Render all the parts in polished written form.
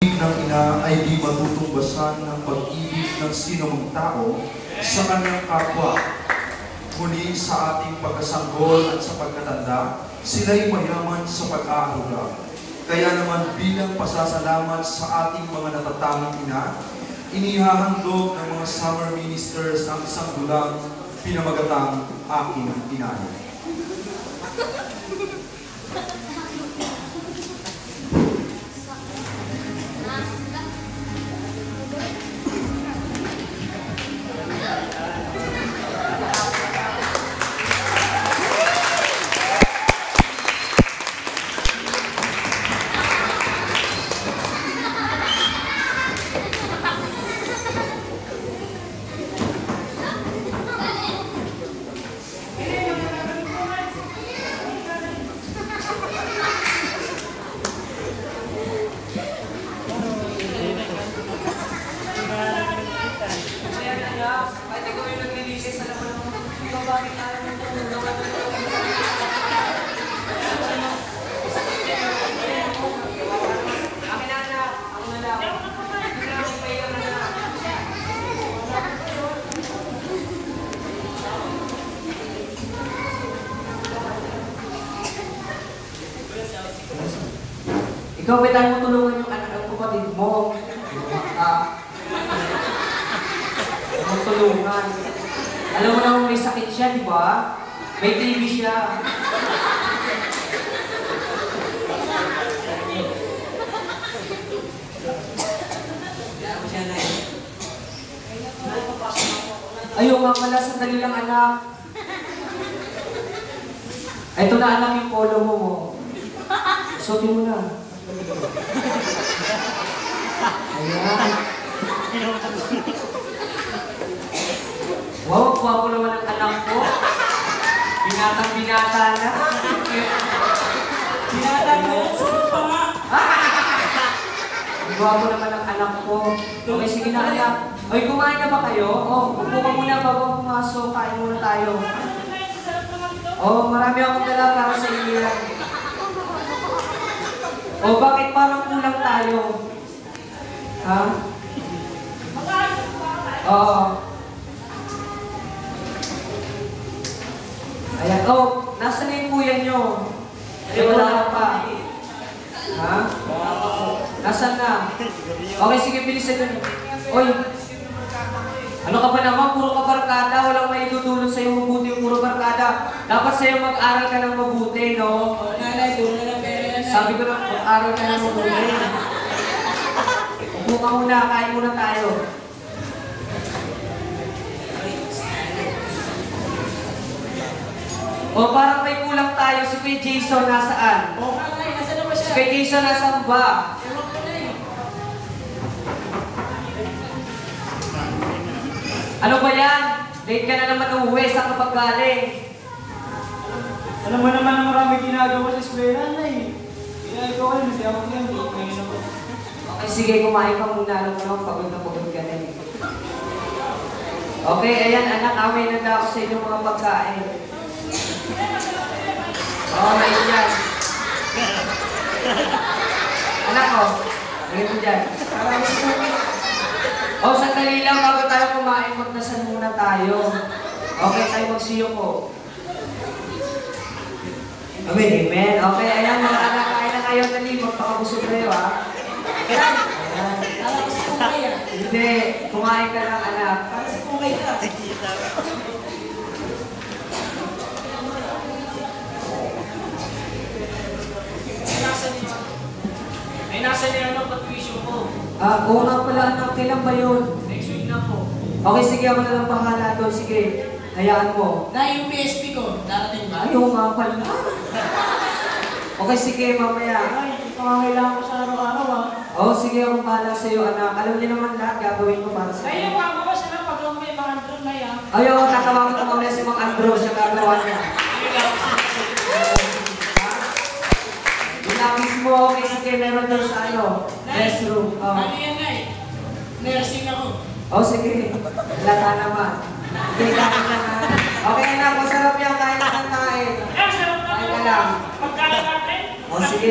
ng ina ay di matutumbasan ng pag-ibig ng sinumang tao sa kanyang kapwa. Muli sa ating pagkasanggol at sa pagkatanda, sila'y mayaman sa pag-aaruga. Kaya naman bilang pasasalamat sa ating mga natatanging ina, inihahandog ng mga summer ministers ang isang dulang pinamagatang aking inay. Ikaw, may tayo mo tulungan yung anak ng kapatid mo. Huwag tulungan. Alam mo naman may sakit siya, di ba? May TB siya. Ayaw nga pala, sandali lang anak. Ito na anak yung polo mo. Suotin mo na. Ayan. Wow, gwapo naman ang anak ko. Binatang-binata na. Binata mo yan, sagot pa nga. Gwapo naman ang anak ko. Okay, sige na anak. Oy, kumain na ba kayo? Upo ka muna bago pumasok. Kain muna tayo. Marami akong dala para sa inyo yan. Bakit parang kulang tayo? Ha? Oo. Ayan. Nasaan na yung kuya nyo? Wala pa. Ha? Nasaan na? Okay, sige, bilisan nyo. Oy! Ano ka ba naman? Puro ka barkada. Walang maitutulong sa'yo mabuti yung puro barkada. Dapat sa'yo mag-aral ka ng mabuti, no? Nanay, doon na lang pera yan. Sabi ko na, mag-aral ka ng mabuti. Upo ka muna, kain muna tayo. Parang may kulang tayo. Si Kuya Jason nasaan? Nanay, nasa na ba siya? Si Kuya Jason nasaan ba? Ewan ko na eh. Ano ba yan? Late ka na naman uuwi. Saan ka pag-galing? Alam mo naman marami ginagawa sa eskwela, Nay. Ginagawa yun, hindi ako yan. Ngayon ako. Okay, sige. Kumain ka muna. Alam mo naman, pagod na pagod ka na. Okay, ayan anak. May nanda ako sa inyong mga pagkain. May dyan. Anak ko. Ngayon mo dyan. Sandali lang bago tayo kumain, magdasal muna tayo. Okay, tayo magsiyo po. Amen, amen. Okay, ayan mga anak, kain na kayo. Dali, magpakabusog kayo, ha? Ayan. Alam ko sa kumay ah. Hindi, kumain ka lang, anak. Para sa kumay ka. Ay, nasa niya ano, pag-tuition ko. Oo nga pala, anak. Kailan ba yun? Next week na po. Okay, sige, ako na lang bahala doon. Sige, hayaan mo. Na yung PSP ko, darating ba? Ayaw nga pala. Okay, sige, mamaya. Ay, ito nga kailangan ko sa araw-araw ah. Sige, akong bahala sa'yo, anak. Alam niyo naman lahat, gagawin ko para Kaya sa'yo. yung mga siya lang pag may mga andron na yan. Ayaw, tatawagin ko mamaya si Mang Andro, siya gagawa niya. Ilapis mo, okay, sige, meron doon sa restroom. Ano yan, Nay? Nursing ako. Sige, lata naman. Okay, kain ka na. Okay, anak, masarap yan, kain na ng kain. Kain ka lang. Pagkain natin. Sige.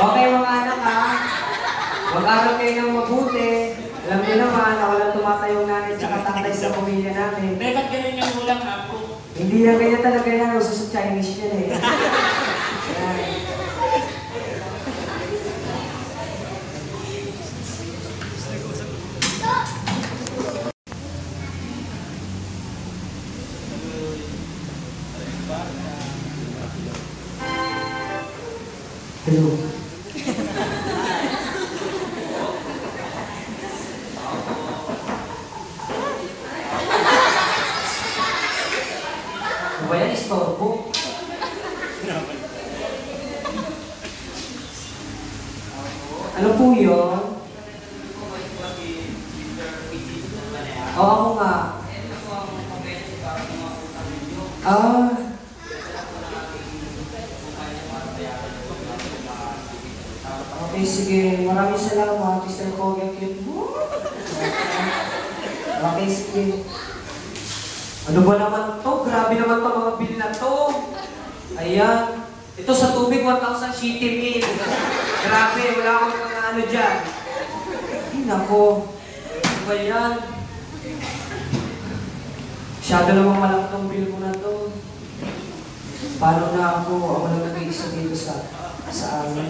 Okay, mga anak ha. Mag-aral kayo ng mabuti. Alam niyo naman, ako lang tumatayong nanay sa tatay sa pamilya namin. Bakit ganun yung ulang ako? Hindi lang ganyan talaga yan, uso sa Chinese yan eh. Yan. Hello. Ano ba yan? Istorbo? Ano po yun? Oo, ako nga. Okay, sige. Maraming salamat, Mr. Kogyang Cute. Okay, sige. Ano ba naman to? Grabe naman to mga bill na to. Ayan. Ito sa tubig, 1,000 city meal. Grabe, wala akong mga ano dyan. Ay, nako. Ano ba yan? Masyado namang malaki tong bill mo na to. Paano na ako? Ako lang nag-iisa dito sa amin.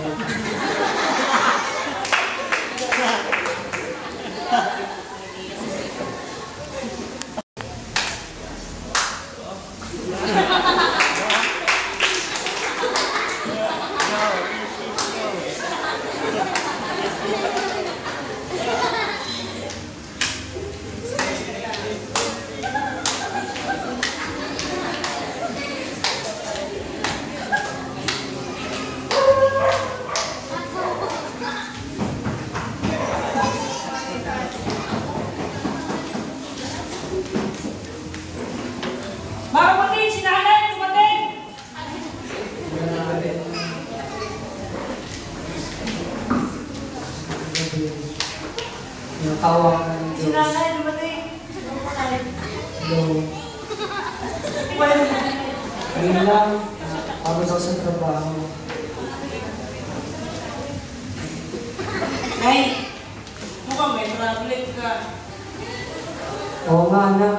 Mga kapatid, si nanay, dumating! Yung tawag ng Si Diyos. nanay, dumating! Hello. Ayun lang. Pagod ako sa trabaho. Nay, mukhang may problem ka. Oo nga, anak.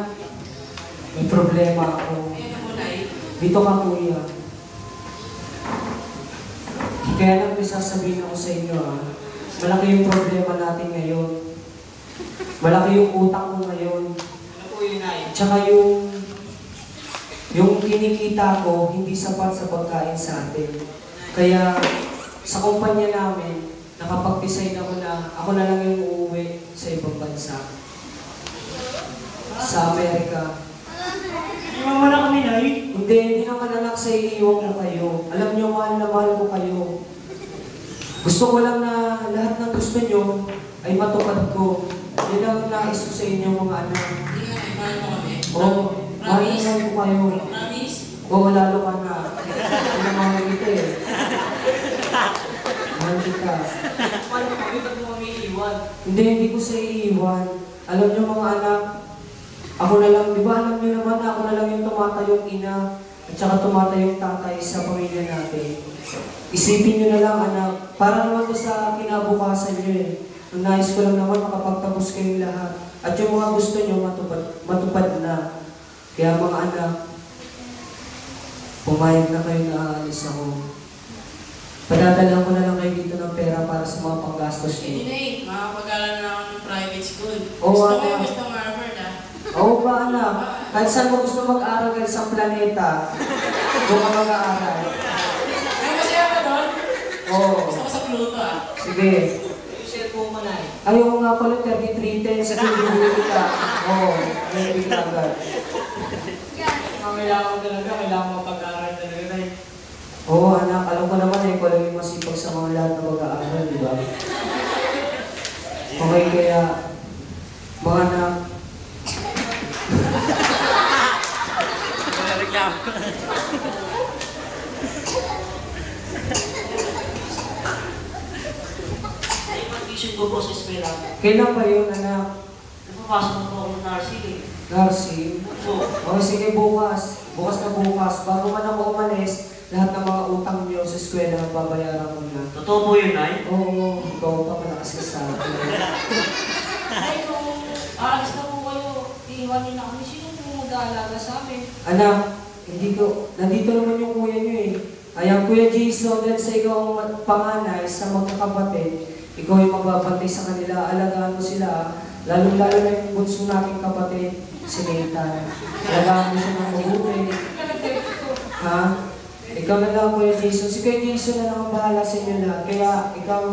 May problema ako. Ano mo, Nay? Dito ka, kuya. Kaya lang may sasabihin ako sa inyo, ha. Malaki yung problema natin ngayon. Malaki yung utang mo ngayon. Ano po yun, Nay? Tsaka yung kinikita ko, hindi sapat sa pagkain sa atin. Kaya sa kumpanya namin, nakapag-decide ako na ako na lang yung uuwi sa ibang bansa. Sa Amerika. Iwan mo na kami, Nay. Hindi naman anak sa iiwan ko kayo. Alam niyo, mahal na mahal ko kayo. Gusto ko lang na lahat ng gusto niyo ay matupad ko. Yan ang nais ko sa inyo mga anak. Hindi nga, mahal mo kami. Oo, mahal na mahal ko kayo. Promise? Oo, lalo ka na. Ano mahal kita eh. Mahal kita. Paano kami pag mo kami iiwan? Hindi ko sa iiwan. Alam niyo mga anak, ako na lang, di ba alam niyo naman na ako na lang yung tumatayong ina at saka tumatayong tatay sa pamilya natin. Isipin niyo na lang anak, para naman ko sa kinabukasan niyo eh. Ang nais ko lang naman makapagtapos kayong lahat. At yung mga gusto niyo matupad na. Kaya mga anak, pumayag na kayo na aalis ako. Padadala ko na lang kayo dito ng pera para sa mga panggastos Hindi, niyo. Nay. Makakapag-aral na ako ng private school. Oo, Gusto ko ano? yung gusto ng Harvard, ah. Oo ba anak? Kahit saan mo gusto mag-aral kahit sa planeta, doon ka mag-aaral. Ay, masaya ka doon? Oo. Gusto ko sa Pluto, ah. Sige. Yung cellphone mo, Nay. Ayoko nga pala 3310 sa pinili ka. Oo. Ayun bigla agad. Kailangan talaga, kailangan mapag-aaral talaga, Nay. Oo anak, alam ko naman eh, ikaw lang yung masipag sa mga lahat na mag-aaral, di ba? Okay, kaya mga anak, Ay, pag-tuition ko po sa eskwela. kailan ba yun anak? Napapasok na po ako ng nursing, eh. Nursing? Opo. Okay, sige bukas. Bukas na bukas. Bago man ako umalis, lahat ng mga utang niyo sa eskwela, babayaran ko na. Totoo po yun, Nay? Oo, ikaw pa malaki kasi sa akin. Ay, kung aalis na po kayo, iiwanin na kami. Sino po mag-aalaga sa amin? Anak, nandito naman yung kuya niyo eh. Ayan, Kuya Jason, dahil sa ikaw ang panganay sa magkakapatid, ikaw yung magbabantay sa kanila, alagaan mo sila, lalo-lalo na yung bunso nating kapatid, si Nathan. Alagaan mo siya ng mabuti. Ha? Ikaw na lang, Kuya Jason. Si Kuya Jason na lang ang bahala sa inyo lahat. Kaya ikaw,